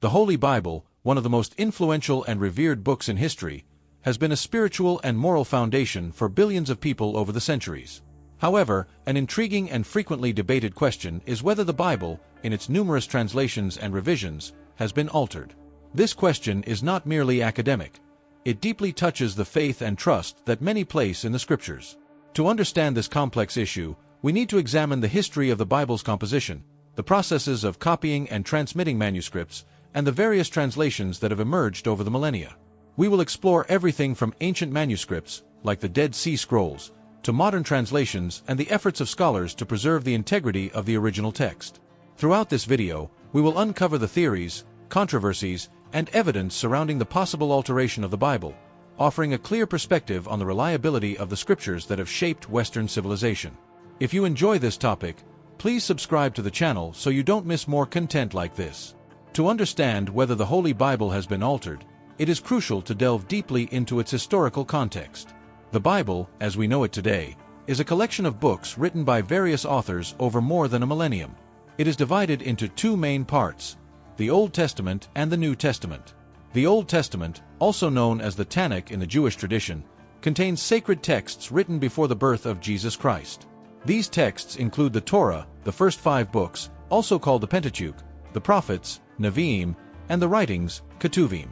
The Holy Bible, one of the most influential and revered books in history, has been a spiritual and moral foundation for billions of people over the centuries. However, an intriguing and frequently debated question is whether the Bible, in its numerous translations and revisions, has been altered. This question is not merely academic. It deeply touches the faith and trust that many place in the Scriptures. To understand this complex issue, we need to examine the history of the Bible's composition, the processes of copying and transmitting manuscripts, and the various translations that have emerged over the millennia. We will explore everything from ancient manuscripts, like the Dead Sea Scrolls, to modern translations and the efforts of scholars to preserve the integrity of the original text. Throughout this video, we will uncover the theories, controversies, and evidence surrounding the possible alteration of the Bible, offering a clear perspective on the reliability of the Scriptures that have shaped Western civilization. If you enjoy this topic, please subscribe to the channel so you don't miss more content like this. To understand whether the Holy Bible has been altered, it is crucial to delve deeply into its historical context. The Bible, as we know it today, is a collection of books written by various authors over more than a millennium. It is divided into two main parts: the Old Testament and the New Testament. The Old Testament, also known as the Tanakh in the Jewish tradition, contains sacred texts written before the birth of Jesus Christ. These texts include the Torah, the first 5 books, also called the Pentateuch, the prophets, Nevi'im, and the writings, Ketuvim.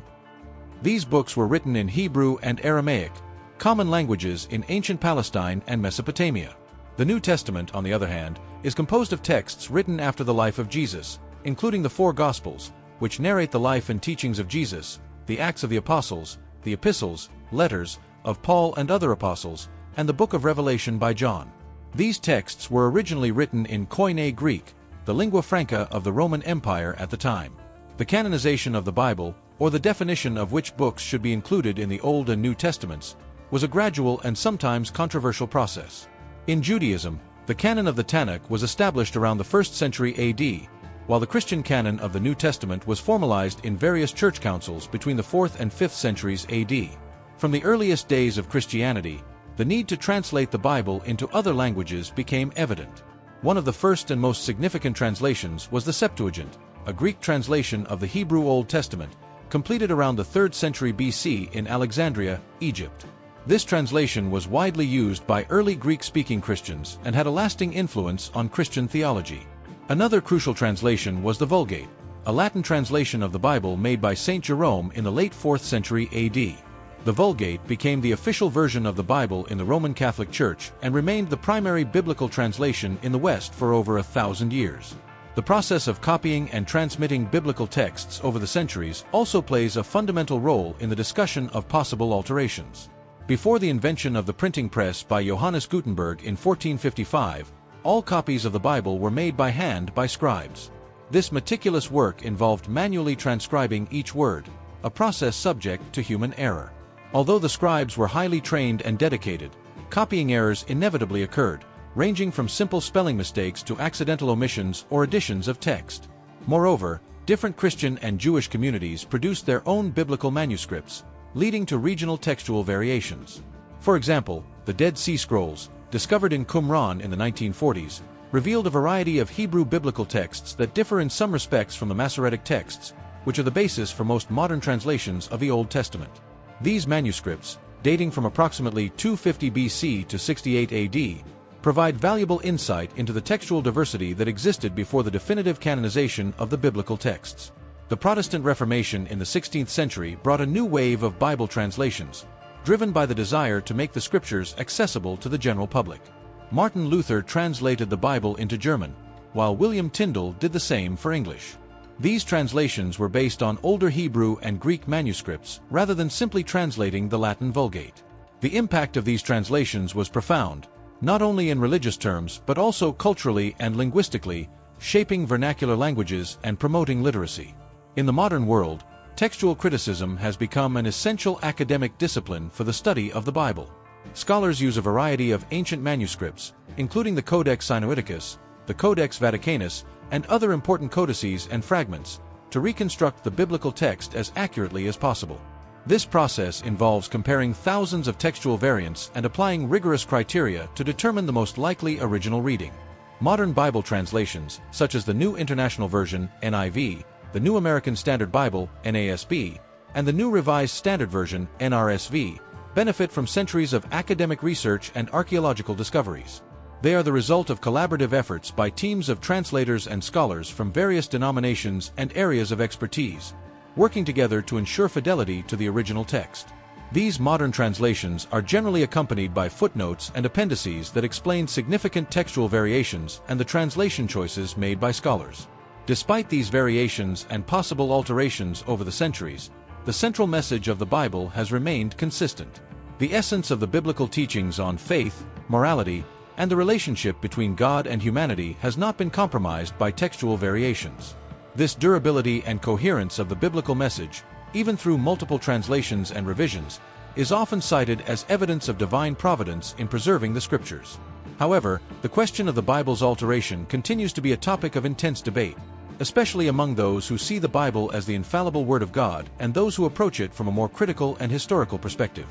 These books were written in Hebrew and Aramaic, common languages in ancient Palestine and Mesopotamia. The New Testament, on the other hand, is composed of texts written after the life of Jesus, including the 4 Gospels, which narrate the life and teachings of Jesus, the Acts of the Apostles, the epistles, letters, of Paul and other apostles, and the book of Revelation by John. These texts were originally written in Koine Greek, the lingua franca of the Roman Empire at the time. The canonization of the Bible, or the definition of which books should be included in the Old and New Testaments, was a gradual and sometimes controversial process. In Judaism, the canon of the Tanakh was established around the 1st century AD, while the Christian canon of the New Testament was formalized in various church councils between the 4th and 5th centuries AD. From the earliest days of Christianity, the need to translate the Bible into other languages became evident. One of the first and most significant translations was the Septuagint, a Greek translation of the Hebrew Old Testament, completed around the 3rd century BC in Alexandria, Egypt. This translation was widely used by early Greek-speaking Christians and had a lasting influence on Christian theology. Another crucial translation was the Vulgate, a Latin translation of the Bible made by Saint Jerome in the late 4th century AD. The Vulgate became the official version of the Bible in the Roman Catholic Church and remained the primary biblical translation in the West for over 1,000 years. The process of copying and transmitting biblical texts over the centuries also plays a fundamental role in the discussion of possible alterations. Before the invention of the printing press by Johannes Gutenberg in 1455, all copies of the Bible were made by hand by scribes. This meticulous work involved manually transcribing each word, a process subject to human error. Although the scribes were highly trained and dedicated, copying errors inevitably occurred, ranging from simple spelling mistakes to accidental omissions or additions of text. Moreover, different Christian and Jewish communities produced their own biblical manuscripts, leading to regional textual variations. For example, the Dead Sea Scrolls, discovered in Qumran in the 1940s, revealed a variety of Hebrew biblical texts that differ in some respects from the Masoretic texts, which are the basis for most modern translations of the Old Testament. These manuscripts, dating from approximately 250 BC to 68 AD, provide valuable insight into the textual diversity that existed before the definitive canonization of the biblical texts. The Protestant Reformation in the 16th century brought a new wave of Bible translations, driven by the desire to make the Scriptures accessible to the general public. Martin Luther translated the Bible into German, while William Tyndale did the same for English. These translations were based on older Hebrew and Greek manuscripts rather than simply translating the Latin Vulgate. The impact of these translations was profound, not only in religious terms but also culturally and linguistically, shaping vernacular languages and promoting literacy. In the modern world, textual criticism has become an essential academic discipline for the study of the Bible. Scholars use a variety of ancient manuscripts, including the Codex Sinaiticus, the Codex Vaticanus, and other important codices and fragments, to reconstruct the biblical text as accurately as possible. This process involves comparing thousands of textual variants and applying rigorous criteria to determine the most likely original reading. Modern Bible translations, such as the New International Version (NIV), the New American Standard Bible, NASB, and the New Revised Standard Version, NRSV, benefit from centuries of academic research and archaeological discoveries. They are the result of collaborative efforts by teams of translators and scholars from various denominations and areas of expertise, working together to ensure fidelity to the original text. These modern translations are generally accompanied by footnotes and appendices that explain significant textual variations and the translation choices made by scholars. Despite these variations and possible alterations over the centuries, the central message of the Bible has remained consistent. The essence of the biblical teachings on faith, morality, and the relationship between God and humanity has not been compromised by textual variations. This durability and coherence of the biblical message, even through multiple translations and revisions, is often cited as evidence of divine providence in preserving the Scriptures. However, the question of the Bible's alteration continues to be a topic of intense debate, especially among those who see the Bible as the infallible Word of God and those who approach it from a more critical and historical perspective.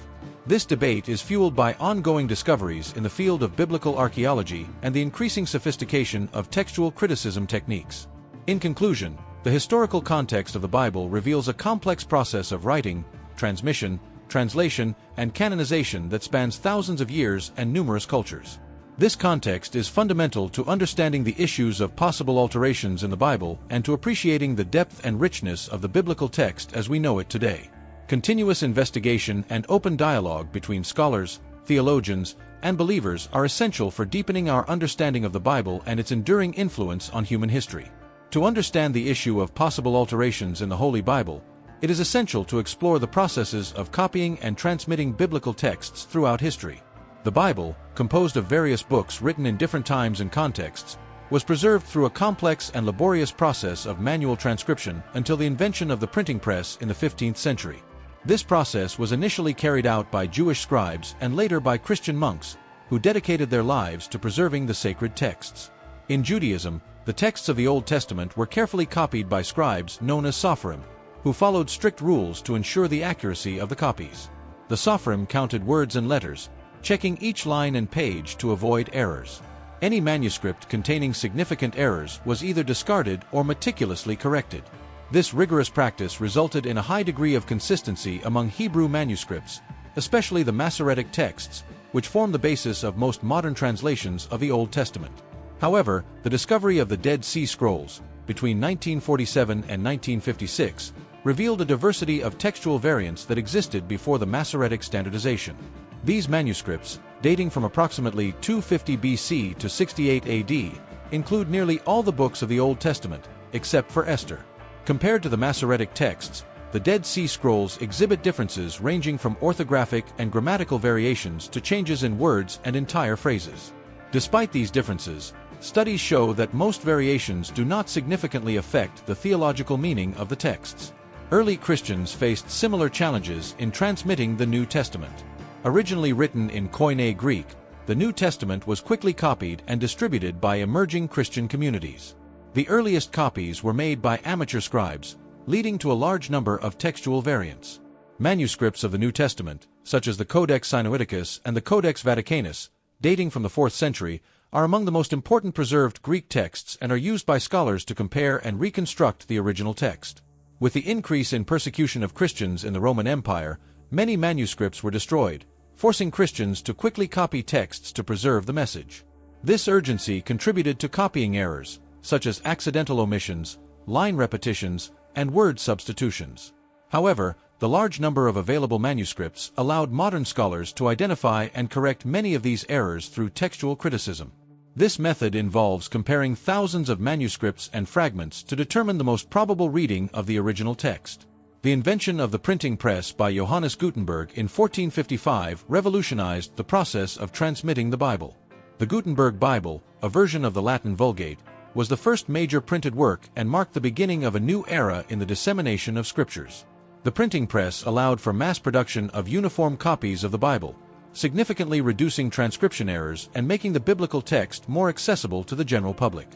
This debate is fueled by ongoing discoveries in the field of biblical archaeology and the increasing sophistication of textual criticism techniques. In conclusion, the historical context of the Bible reveals a complex process of writing, transmission, translation, and canonization that spans thousands of years and numerous cultures. This context is fundamental to understanding the issues of possible alterations in the Bible and to appreciating the depth and richness of the biblical text as we know it today. Continuous investigation and open dialogue between scholars, theologians, and believers are essential for deepening our understanding of the Bible and its enduring influence on human history. To understand the issue of possible alterations in the Holy Bible, it is essential to explore the processes of copying and transmitting biblical texts throughout history. The Bible, composed of various books written in different times and contexts, was preserved through a complex and laborious process of manual transcription until the invention of the printing press in the 15th century. This process was initially carried out by Jewish scribes and later by Christian monks, who dedicated their lives to preserving the sacred texts. In Judaism, the texts of the Old Testament were carefully copied by scribes known as sopherim, who followed strict rules to ensure the accuracy of the copies. The sopherim counted words and letters, checking each line and page to avoid errors. Any manuscript containing significant errors was either discarded or meticulously corrected. This rigorous practice resulted in a high degree of consistency among Hebrew manuscripts, especially the Masoretic texts, which form the basis of most modern translations of the Old Testament. However, the discovery of the Dead Sea Scrolls, between 1947 and 1956, revealed a diversity of textual variants that existed before the Masoretic standardization. These manuscripts, dating from approximately 250 BC to 68 AD, include nearly all the books of the Old Testament, except for Esther. Compared to the Masoretic texts, the Dead Sea Scrolls exhibit differences ranging from orthographic and grammatical variations to changes in words and entire phrases. Despite these differences, studies show that most variations do not significantly affect the theological meaning of the texts. Early Christians faced similar challenges in transmitting the New Testament. Originally written in Koine Greek, the New Testament was quickly copied and distributed by emerging Christian communities. The earliest copies were made by amateur scribes, leading to a large number of textual variants. Manuscripts of the New Testament, such as the Codex Sinaiticus and the Codex Vaticanus, dating from the 4th century, are among the most important preserved Greek texts and are used by scholars to compare and reconstruct the original text. With the increase in persecution of Christians in the Roman Empire, many manuscripts were destroyed, forcing Christians to quickly copy texts to preserve the message. This urgency contributed to copying errors, such as accidental omissions, line repetitions, and word substitutions. However, the large number of available manuscripts allowed modern scholars to identify and correct many of these errors through textual criticism. This method involves comparing thousands of manuscripts and fragments to determine the most probable reading of the original text. The invention of the printing press by Johannes Gutenberg in 1455 revolutionized the process of transmitting the Bible. The Gutenberg Bible, a version of the Latin Vulgate, was the first major printed work and marked the beginning of a new era in the dissemination of scriptures. The printing press allowed for mass production of uniform copies of the Bible, significantly reducing transcription errors and making the biblical text more accessible to the general public.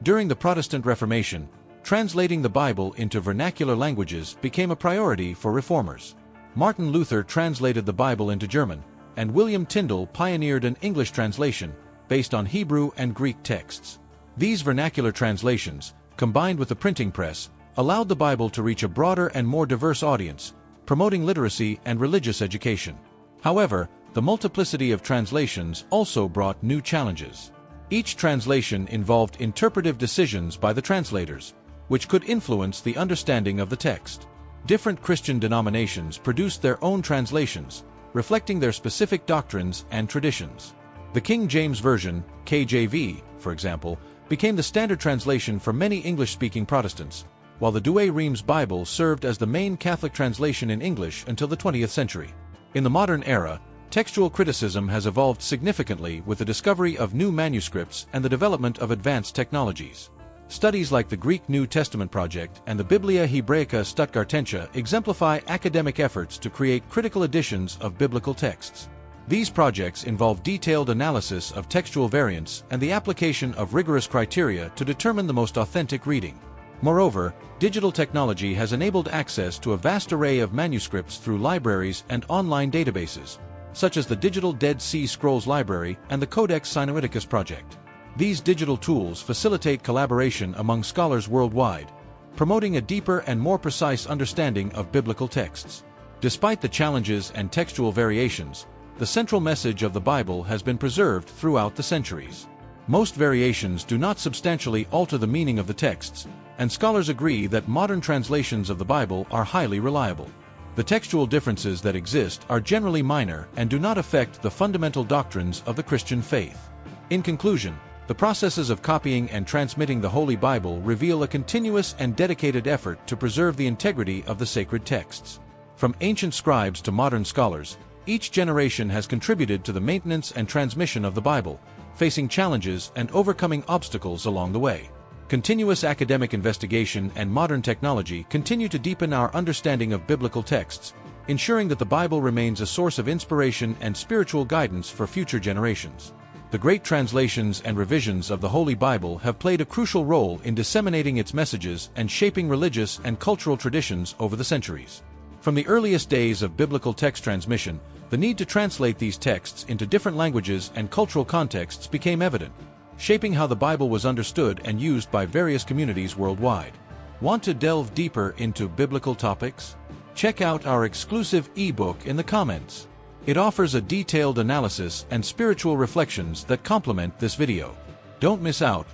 During the Protestant Reformation, translating the Bible into vernacular languages became a priority for reformers. Martin Luther translated the Bible into German, and William Tyndale pioneered an English translation based on Hebrew and Greek texts. These vernacular translations, combined with the printing press, allowed the Bible to reach a broader and more diverse audience, promoting literacy and religious education. However, the multiplicity of translations also brought new challenges. Each translation involved interpretive decisions by the translators, which could influence the understanding of the text. Different Christian denominations produced their own translations, reflecting their specific doctrines and traditions. The King James Version, KJV, for example, became the standard translation for many English-speaking Protestants, while the Douay-Rheims Bible served as the main Catholic translation in English until the 20th century. In the modern era, textual criticism has evolved significantly with the discovery of new manuscripts and the development of advanced technologies. Studies like the Greek New Testament Project and the Biblia Hebraica Stuttgartensia exemplify academic efforts to create critical editions of biblical texts. These projects involve detailed analysis of textual variants and the application of rigorous criteria to determine the most authentic reading. Moreover, digital technology has enabled access to a vast array of manuscripts through libraries and online databases, such as the Digital Dead Sea Scrolls Library and the Codex Sinaiticus Project. These digital tools facilitate collaboration among scholars worldwide, promoting a deeper and more precise understanding of biblical texts. Despite the challenges and textual variations, the central message of the Bible has been preserved throughout the centuries. Most variations do not substantially alter the meaning of the texts, and scholars agree that modern translations of the Bible are highly reliable. The textual differences that exist are generally minor and do not affect the fundamental doctrines of the Christian faith. In conclusion, the processes of copying and transmitting the Holy Bible reveal a continuous and dedicated effort to preserve the integrity of the sacred texts. From ancient scribes to modern scholars, each generation has contributed to the maintenance and transmission of the Bible, facing challenges and overcoming obstacles along the way. Continuous academic investigation and modern technology continue to deepen our understanding of biblical texts, ensuring that the Bible remains a source of inspiration and spiritual guidance for future generations. The great translations and revisions of the Holy Bible have played a crucial role in disseminating its messages and shaping religious and cultural traditions over the centuries. From the earliest days of biblical text transmission, the need to translate these texts into different languages and cultural contexts became evident, shaping how the Bible was understood and used by various communities worldwide. Want to delve deeper into biblical topics? Check out our exclusive ebook in the comments. It offers a detailed analysis and spiritual reflections that complement this video. Don't miss out.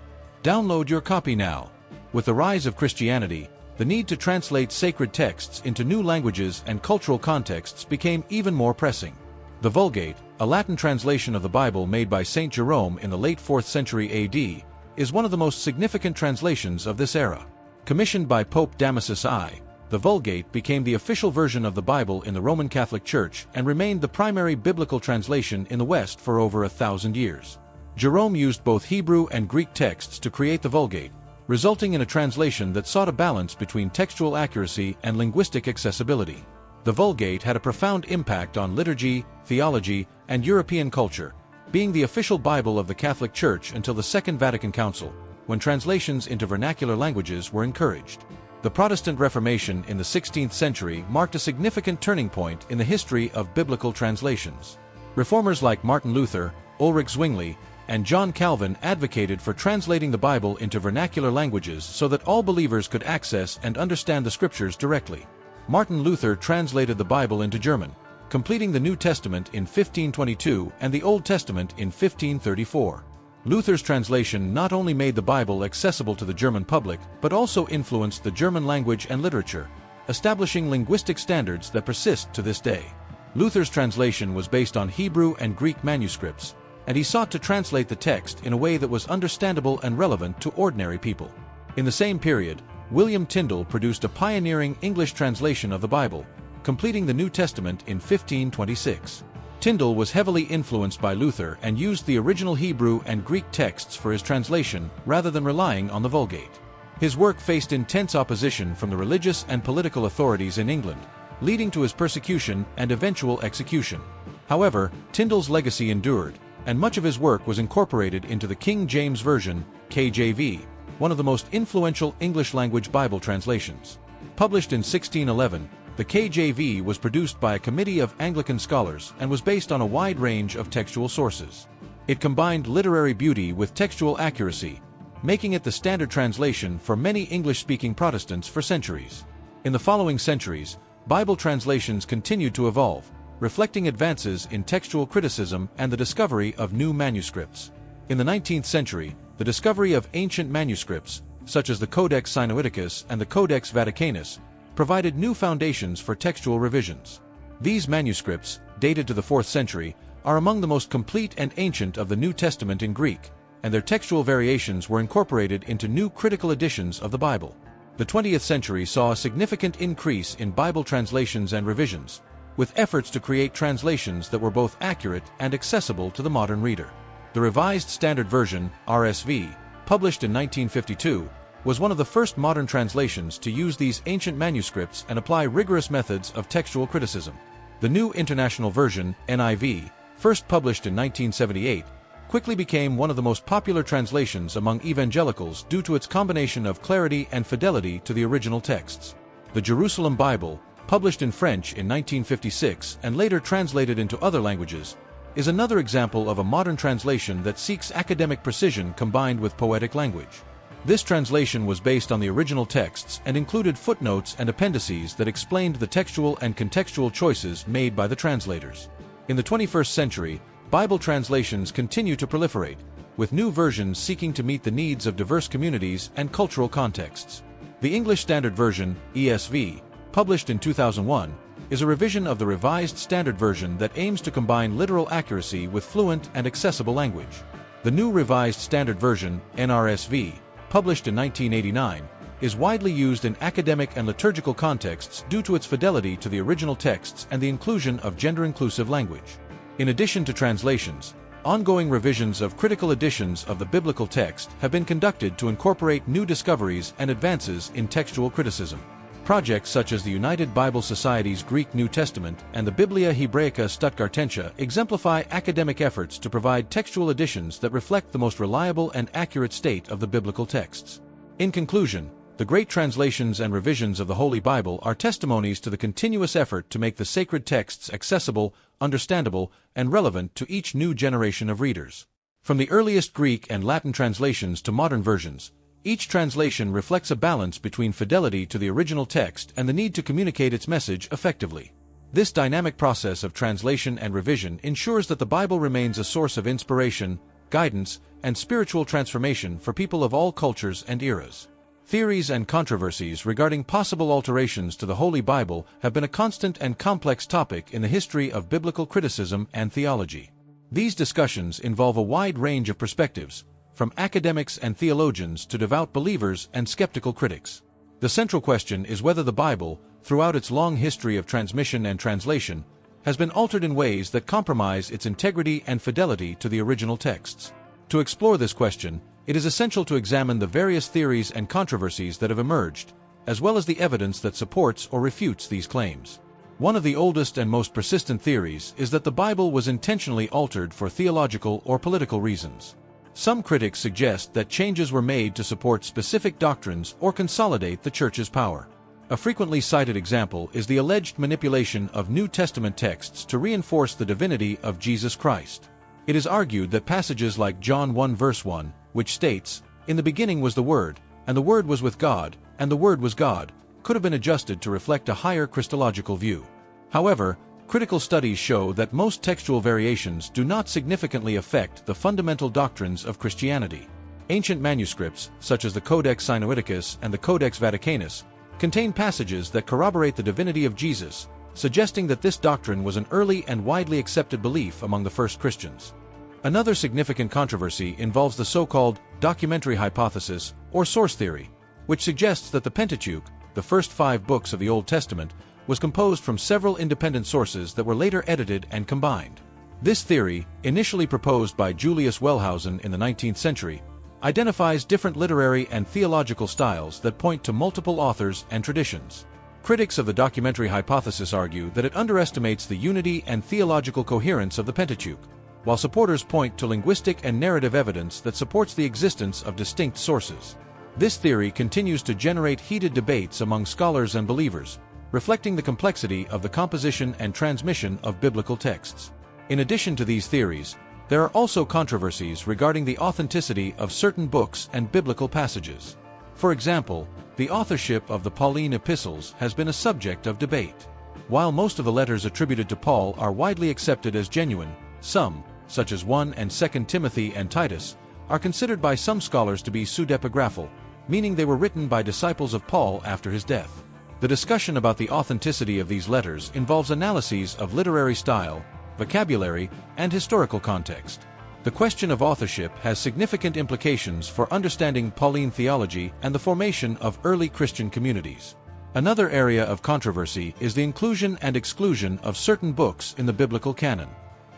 Download your copy now. With the rise of Christianity, the need to translate sacred texts into new languages and cultural contexts became even more pressing. The Vulgate, a Latin translation of the Bible made by Saint Jerome in the late 4th century AD, is one of the most significant translations of this era. Commissioned by Pope Damasus I, the Vulgate became the official version of the Bible in the Roman Catholic Church and remained the primary biblical translation in the West for over 1,000 years. Jerome used both Hebrew and Greek texts to create the Vulgate, resulting in a translation that sought a balance between textual accuracy and linguistic accessibility. The Vulgate had a profound impact on liturgy, theology, and European culture, being the official Bible of the Catholic Church until the Second Vatican Council, when translations into vernacular languages were encouraraged. The Protestant Reformation in the 16th century marked a significant turning point in the history of biblical translations. Reformers like Martin Luther, Ulrich Zwingli, and John Calvin advocated for translating the Bible into vernacular languages so that all believers could access and understand the Scriptures directly. Martin Luther translated the Bible into German, completing the New Testament in 1522 and the Old Testament in 1534. Luther's translation not only made the Bible accessible to the German public, but also influenced the German language and literature, establishing linguistic standards that persist to this day. Luther's translation was based on Hebrew and Greek manuscripts, and he sought to translate the text in a way that was understandable and relevant to ordinary people. In the same period, William Tyndale produced a pioneering English translation of the Bible, completing the New Testament in 1526. Tyndale was heavily influenced by Luther and used the original Hebrew and Greek texts for his translation rather than relying on the Vulgate. His work faced intense opposition from the religious and political authorities in England, leading to his persecution and eventual execution. However, Tyndale's legacy endured, and much of his work was incorporated into the King James Version, KJV, one of the most influential English-language Bible translations. Published in 1611, the KJV was produced by a committee of Anglican scholars and was based on a wide range of textual sources. It combined literary beauty with textual accuracy, making it the standard translation for many English-speaking Protestants for centuries. In the following centuries, Bible translations continued to evolve, reflecting advances in textual criticism and the discovery of new manuscripts. In the 19th century, the discovery of ancient manuscripts, such as the Codex Sinaiticus and the Codex Vaticanus, provided new foundations for textual revisions. These manuscripts, dated to the 4th century, are among the most complete and ancient of the New Testament in Greek, and their textual variations were incorporated into new critical editions of the Bible. The 20th century saw a significant increase in Bible translations and revisions, with efforts to create translations that were both accurate and accessible to the modern reader. The Revised Standard Version, RSV, published in 1952, was one of the first modern translations to use these ancient manuscripts and apply rigorous methods of textual criticism. The New International Version, NIV, first published in 1978, quickly became one of the most popular translations among evangelicals due to its combination of clarity and fidelity to the original texts. The Jerusalem Bible, published in French in 1956 and later translated into other languages, is another example of a modern translation that seeks academic precision combined with poetic language. This translation was based on the original texts and included footnotes and appendices that explained the textual and contextual choices made by the translators. In the 21st century, Bible translations continue to proliferate, with new versions seeking to meet the needs of diverse communities and cultural contexts. The English Standard Version, ESV, published in 2001, is a revision of the Revised Standard Version that aims to combine literal accuracy with fluent and accessible language. The New Revised Standard Version, NRSV, published in 1989, is widely used in academic and liturgical contexts due to its fidelity to the original texts and the inclusion of gender-inclusive language. In addition to translations, ongoing revisions of critical editions of the biblical text have been conducted to incorporate new discoveries and advances in textual criticism. Projects such as the United Bible Society's Greek New Testament and the Biblia Hebraica Stuttgartense exemplify academic efforts to provide textual editions that reflect the most reliable and accurate state of the biblical texts. In conclusion, the great translations and revisions of the Holy Bible are testimonies to the continuous effort to make the sacred texts accessible, understandable, and relevant to each new generation of readers. From the earliest Greek and Latin translations to modern versions, each translation reflects a balance between fidelity to the original text and the need to communicate its message effectively. This dynamic process of translation and revision ensures that the Bible remains a source of inspiration, guidance, and spiritual transformation for people of all cultures and eras. Theories and controversies regarding possible alterations to the Holy Bible have been a constant and complex topic in the history of biblical criticism and theology. These discussions involve a wide range of perspectives, from academics and theologians to devout believers and skeptical critics. The central question is whether the Bible, throughout its long history of transmission and translation, has been altered in ways that compromise its integrity and fidelity to the original texts. To explore this question, it is essential to examine the various theories and controversies that have emerged, as well as the evidence that supports or refutes these claims. One of the oldest and most persistent theories is that the Bible was intentionally altered for theological or political reasons. Some critics suggest that changes were made to support specific doctrines or consolidate the Church's power. A frequently cited example is the alleged manipulation of New Testament texts to reinforce the divinity of Jesus Christ. It is argued that passages like John 1 verse 1, which states, "In the beginning was the Word, and the Word was with God, and the Word was God," could have been adjusted to reflect a higher Christological view. However, critical studies show that most textual variations do not significantly affect the fundamental doctrines of Christianity. Ancient manuscripts, such as the Codex Sinaiticus and the Codex Vaticanus, contain passages that corroborate the divinity of Jesus, suggesting that this doctrine was an early and widely accepted belief among the first Christians. Another significant controversy involves the so-called documentary hypothesis, or source theory, which suggests that the Pentateuch, the first 5 books of the Old Testament, was composed from several independent sources that were later edited and combined. This theory, initially proposed by Julius Wellhausen in the 19th century, identifies different literary and theological styles that point to multiple authors and traditions. Critics of the documentary hypothesis argue that it underestimates the unity and theological coherence of the Pentateuch, while supporters point to linguistic and narrative evidence that supports the existence of distinct sources. This theory continues to generate heated debates among scholars and believers, reflecting the complexity of the composition and transmission of biblical texts. In addition to these theories, There are also controversies regarding the authenticity of certain books and biblical passages. For example, the authorship of the Pauline epistles has been a subject of debate. While most of the letters attributed to Paul are widely accepted as genuine, some, such as 1 and 2 Timothy and Titus, are considered by some scholars to be pseudepigraphal, meaning they were written by disciples of Paul after his death. The discussion about the authenticity of these letters involves analyses of literary style, vocabulary, and historical context. The question of authorship has significant implications for understanding Pauline theology and the formation of early Christian communities. Another area of controversy is the inclusion and exclusion of certain books in the biblical canon.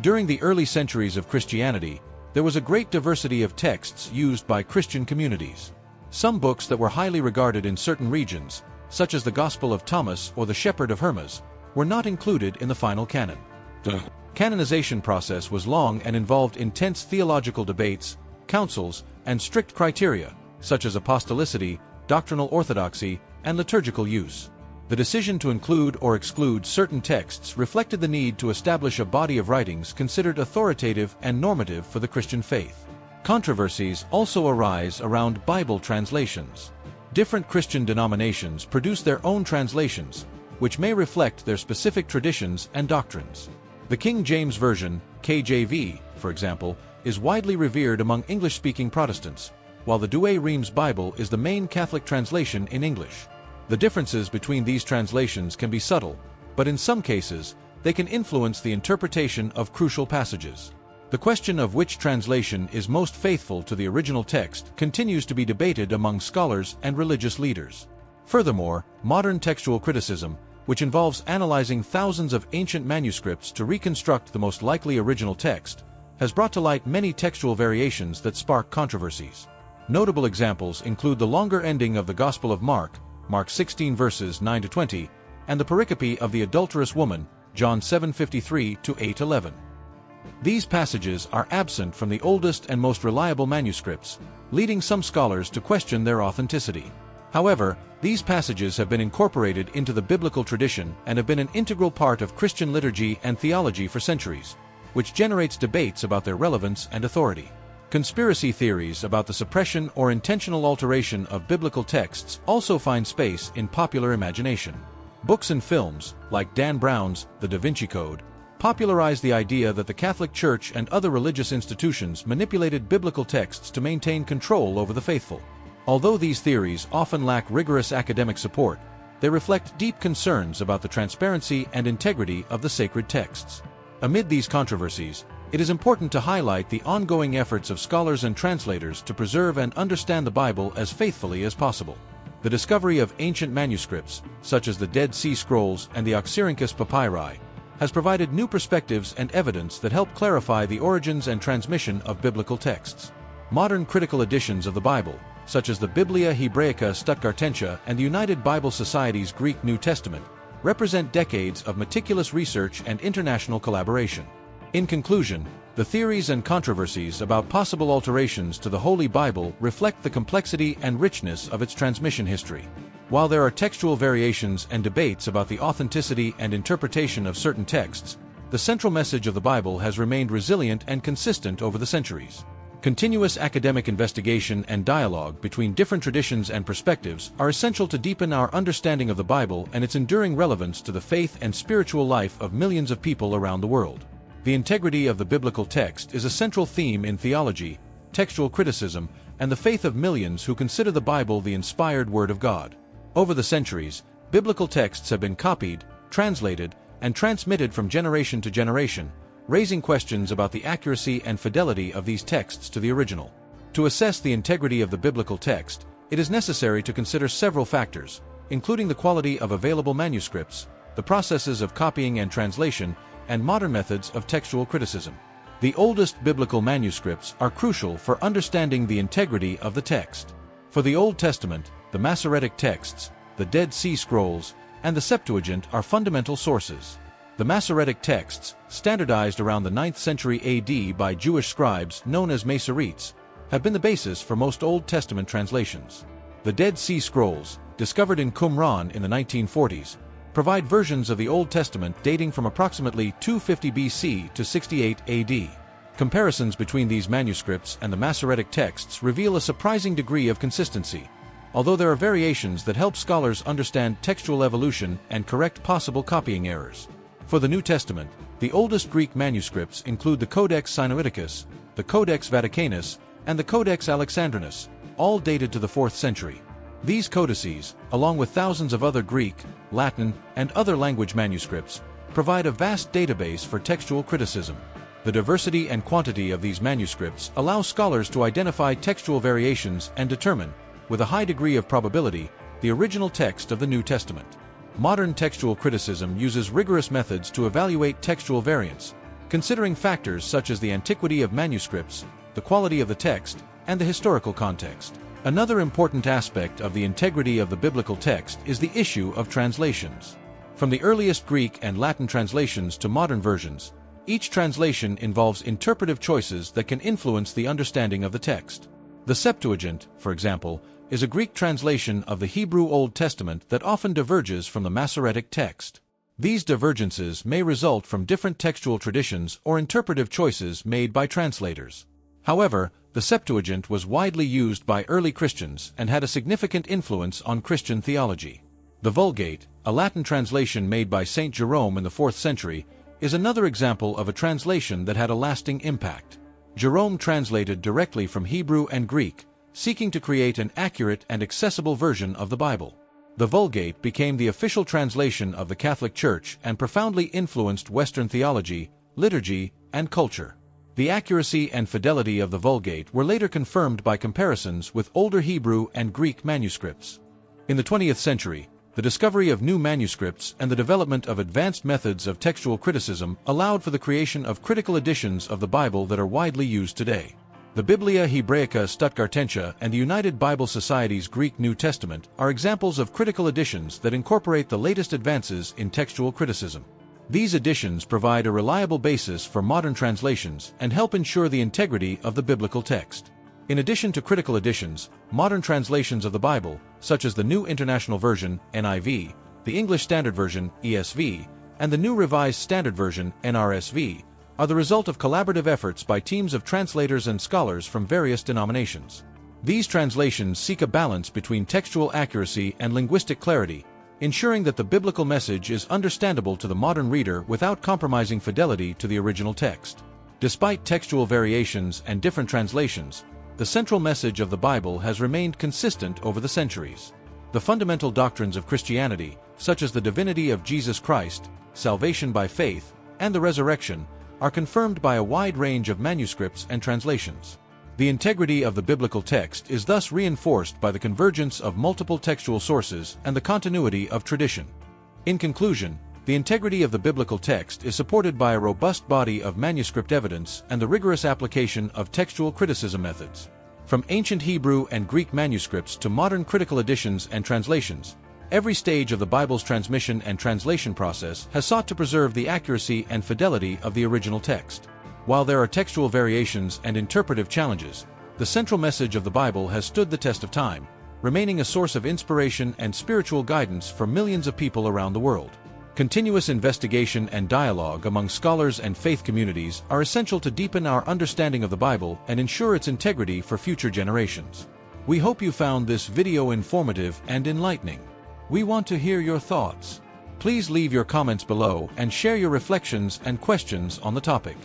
During the early centuries of Christianity, there was a great diversity of texts used by Christian communities. Some books that were highly regarded in certain regions, such as the Gospel of Thomas or the Shepherd of Hermas, were not included in the final canon. The canonization process was long and involved intense theological debates, councils, and strict criteria, such as apostolicity, doctrinal orthodoxy, and liturgical use. The decision to include or exclude certain texts reflected the need to establish a body of writings considered authoritative and normative for the Christian faith. Controversies also arise around Bible translations. Different Christian denominations produce their own translations, which may reflect their specific traditions and doctrines. The King James Version, KJV, for example, is widely revered among English-speaking Protestants, while the Douay-Rheims Bible is the main Catholic translation in English. The differences between these translations can be subtle, but in some cases, they can influence the interpretation of crucial passages. The question of which translation is most faithful to the original text continues to be debated among scholars and religious leaders. Furthermore, modern textual criticism, which involves analyzing thousands of ancient manuscripts to reconstruct the most likely original text, has brought to light many textual variations that spark controversies. Notable examples include the longer ending of the Gospel of Mark, Mark 16 verses 9 to 20, and the pericope of the adulterous woman, John 7:53 to 8:11. These passages are absent from the oldest and most reliable manuscripts, leading some scholars to question their authenticity. However, these passages have been incorporated into the biblical tradition and have been an integral part of Christian liturgy and theology for centuries, which generates debates about their relevance and authority. Conspiracy theories about the suppression or intentional alteration of biblical texts also find space in popular imagination. Books and films, like Dan Brown's The Da Vinci Code, popularized the idea that the Catholic Church and other religious institutions manipulated biblical texts to maintain control over the faithful. Although these theories often lack rigorous academic support, they reflect deep concerns about the transparency and integrity of the sacred texts. Amid these controversies, it is important to highlight the ongoing efforts of scholars and translators to preserve and understand the Bible as faithfully as possible. The discovery of ancient manuscripts, such as the Dead Sea Scrolls and the Oxyrhynchus Papyri, has provided new perspectives and evidence that help clarify the origins and transmission of biblical texts. Modern critical editions of the Bible, such as the Biblia Hebraica Stuttgartensia and the United Bible Society's Greek New Testament, represent decades of meticulous research and international collaboration. In conclusion, the theories and controversies about possible alterations to the Holy Bible reflect the complexity and richness of its transmission history. While there are textual variations and debates about the authenticity and interpretation of certain texts, the central message of the Bible has remained resilient and consistent over the centuries. Continuous academic investigation and dialogue between different traditions and perspectives are essential to deepen our understanding of the Bible and its enduring relevance to the faith and spiritual life of millions of people around the world. The integrity of the biblical text is a central theme in theology, textual criticism, and the faith of millions who consider the Bible the inspired Word of God. Over the centuries, biblical texts have been copied, translated, and transmitted from generation to generation, raising questions about the accuracy and fidelity of these texts to the original. To assess the integrity of the biblical text, it is necessary to consider several factors, including the quality of available manuscripts, the processes of copying and translation, and modern methods of textual criticism. The oldest biblical manuscripts are crucial for understanding the integrity of the text. For the Old Testament, the Masoretic texts, the Dead Sea Scrolls, and the Septuagint are fundamental sources. The Masoretic texts, standardized around the 9th century AD by Jewish scribes known as Masoretes, have been the basis for most Old Testament translations. The Dead Sea Scrolls, discovered in Qumran in the 1940s, provide versions of the Old Testament dating from approximately 250 BC to 68 AD. Comparisons between these manuscripts and the Masoretic texts reveal a surprising degree of consistency, although there are variations that help scholars understand textual evolution and correct possible copying errors. For the New Testament, the oldest Greek manuscripts include the Codex Sinaiticus, the Codex Vaticanus, and the Codex Alexandrinus, all dated to the 4th century. These codices, along with thousands of other Greek, Latin, and other language manuscripts, provide a vast database for textual criticism. The diversity and quantity of these manuscripts allow scholars to identify textual variations and determine, with a high degree of probability, the original text of the New Testament. Modern textual criticism uses rigorous methods to evaluate textual variants, considering factors such as the antiquity of manuscripts, the quality of the text, and the historical context. Another important aspect of the integrity of the biblical text is the issue of translations. From the earliest Greek and Latin translations to modern versions, each translation involves interpretive choices that can influence the understanding of the text. The Septuagint, for example, is a Greek translation of the Hebrew Old Testament that often diverges from the Masoretic text. These divergences may result from different textual traditions or interpretive choices made by translators. However, the Septuagint was widely used by early Christians and had a significant influence on Christian theology. The Vulgate, a Latin translation made by Saint Jerome in the 4th century, is another example of a translation that had a lasting impact. Jerome translated directly from Hebrew and Greek, seeking to create an accurate and accessible version of the Bible. The Vulgate became the official translation of the Catholic Church and profoundly influenced Western theology, liturgy, and culture. The accuracy and fidelity of the Vulgate were later confirmed by comparisons with older Hebrew and Greek manuscripts. In the 20th century, the discovery of new manuscripts and the development of advanced methods of textual criticism allowed for the creation of critical editions of the Bible that are widely used today. The Biblia Hebraica Stuttgartensia and the United Bible Society's Greek New Testament are examples of critical editions that incorporate the latest advances in textual criticism. These editions provide a reliable basis for modern translations and help ensure the integrity of the biblical text. In addition to critical editions, modern translations of the Bible, such as the New International Version, NIV, the English Standard Version, ESV, and the New Revised Standard Version, NRSV, are the result of collaborative efforts by teams of translators and scholars from various denominations. These translations seek a balance between textual accuracy and linguistic clarity, ensuring that the biblical message is understandable to the modern reader without compromising fidelity to the original text. Despite textual variations and different translations, the central message of the Bible has remained consistent over the centuries. The fundamental doctrines of Christianity, such as the divinity of Jesus Christ, salvation by faith, and the resurrection, are confirmed by a wide range of manuscripts and translations. The integrity of the biblical text is thus reinforced by the convergence of multiple textual sources and the continuity of tradition. In conclusion, the integrity of the biblical text is supported by a robust body of manuscript evidence and the rigorous application of textual criticism methods. From ancient Hebrew and Greek manuscripts to modern critical editions and translations, every stage of the Bible's transmission and translation process has sought to preserve the accuracy and fidelity of the original text. While there are textual variations and interpretive challenges, the central message of the Bible has stood the test of time, remaining a source of inspiration and spiritual guidance for millions of people around the world. Continuous investigation and dialogue among scholars and faith communities are essential to deepen our understanding of the Bible and ensure its integrity for future generations. We hope you found this video informative and enlightening. We want to hear your thoughts. Please leave your comments below and share your reflections and questions on the topic.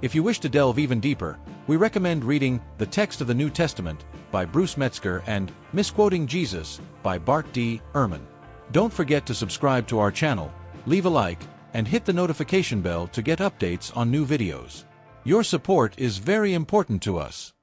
If you wish to delve even deeper, we recommend reading The Text of the New Testament by Bruce Metzger and Misquoting Jesus by Bart D. Ehrman. Don't forget to subscribe to our channel, leave a like, and hit the notification bell to get updates on new videos. Your support is very important to us.